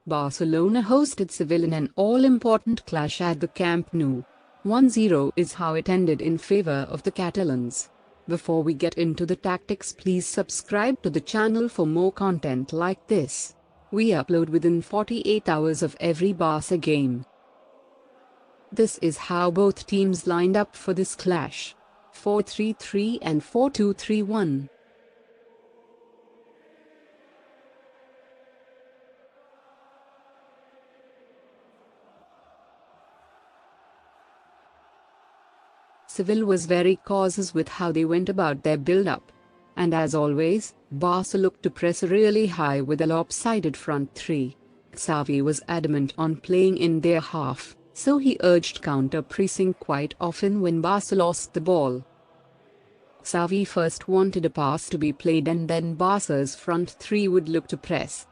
Barcelona hosted Sevilla in an all-important clash at the Camp Nou. 1-0 is how it ended in favor of the Catalans. Before we get into the tactics, please subscribe to the channel for more content like this. We upload within 48 hours of every Barca game. This is how both teams lined up for this clash: 4-3-3 and 4-2-3-1. Sevilla was very cautious with how they went about their build-up. And as always, Barca looked to press really high with a lopsided front three. Xavi was adamant on playing in their half, so he urged counter-pressing quite often when Barca lost the ball. Xavi first wanted a pass to be played and then Barca's front three would look to press.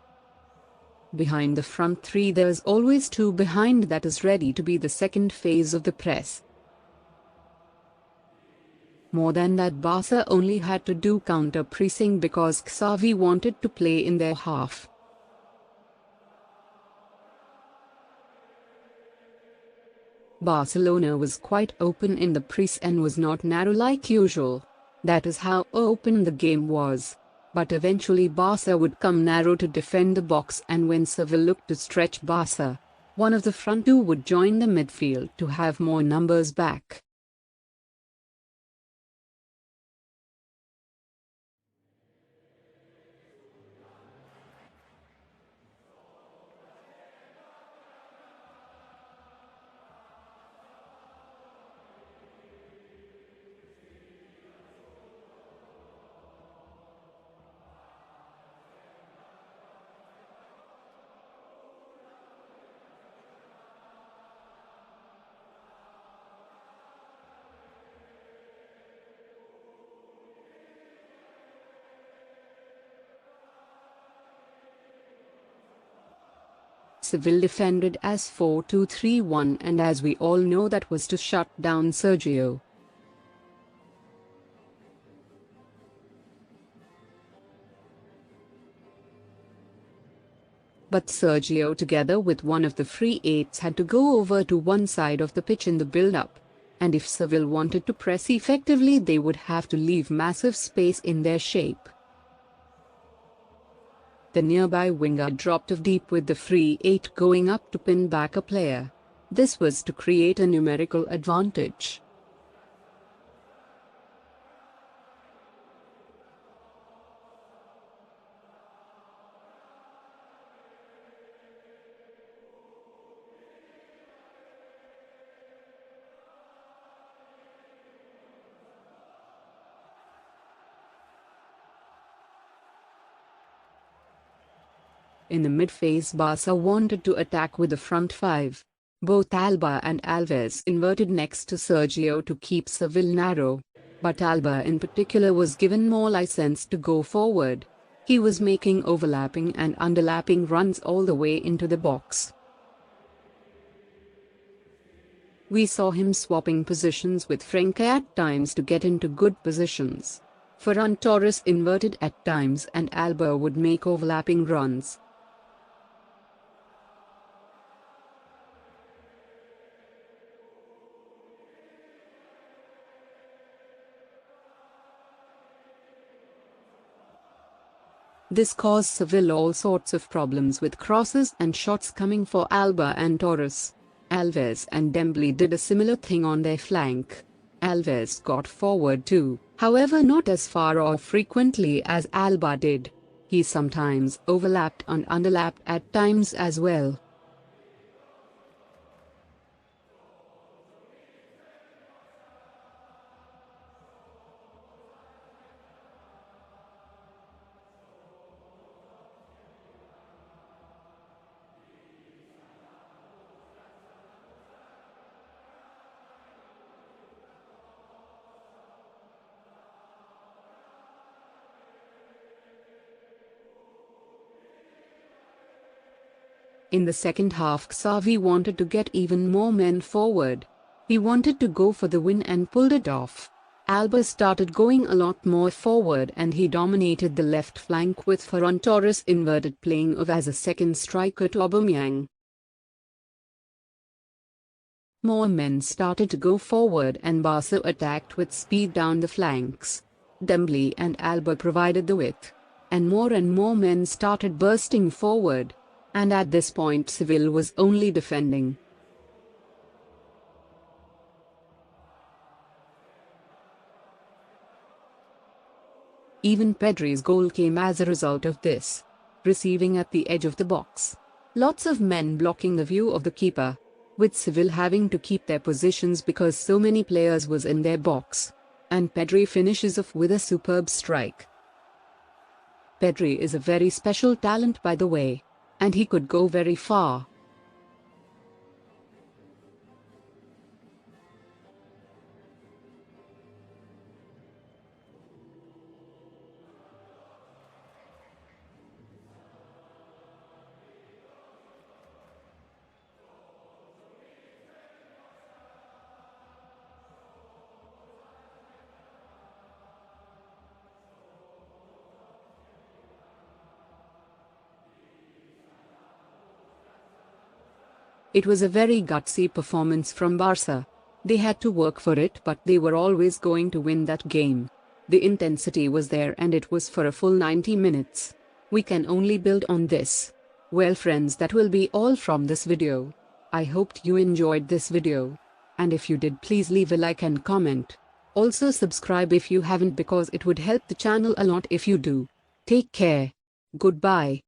Behind the front three there's always two behind that is ready to be the second phase of the press. More than that, Barca only had to do counter-pressing because Xavi wanted to play in their half. Barcelona was quite open in the press and was not narrow like usual. That is how open the game was. But eventually Barca would come narrow to defend the box, and when Sevilla looked to stretch Barca, one of the front two would join the midfield to have more numbers back. Sevilla defended as 4-2-3-1, and as we all know, that was to shut down Sergio. But Sergio, together with one of the free eights, had to go over to one side of the pitch in the build-up, and if Sevilla wanted to press effectively they would have to leave massive space in their shape. The nearby winger dropped off deep with the free eight going up to pin back a player. This was to create a numerical advantage. In the mid-phase, Barca wanted to attack with the front five. Both Alba and Alves inverted next to Sergio to keep Sevilla narrow, but Alba in particular was given more license to go forward. He was making overlapping and underlapping runs all the way into the box. We saw him swapping positions with Frank at times to get into good positions. Ferran Torres inverted at times and Alba would make overlapping runs. This caused Sevilla all sorts of problems with crosses and shots coming for Alba and Torres. Alves and Dembele did a similar thing on their flank. Alves got forward too, however not as far or frequently as Alba did. He sometimes overlapped and underlapped at times as well. In the second half, Xavi wanted to get even more men forward. He wanted to go for the win and pulled it off. ALBA started going a lot more forward and he dominated the left flank with Ferran Torres inverted playing off as a second striker to Aubameyang. More men started to go forward and Barca attacked with speed down the flanks. Dembele and ALBA provided the width, and more men started bursting forward, and at this point Sevilla was only defending. Even Pedri's goal came as a result of this, receiving at the edge of the box. Lots of men blocking the view of the keeper, with Sevilla having to keep their positions because so many players was in their box, and Pedri finishes off with a superb strike. Pedri is a very special talent by the way, and he could go very far. It was a very gutsy performance from Barca. They had to work for it, but they were always going to win that game. The intensity was there and it was for a full 90 minutes. We can only build on this. Well friends, that will be all from this video. I hoped you enjoyed this video. And if you did, please leave a like and comment. Also subscribe if you haven't because it would help the channel a lot if you do. Take care. Goodbye.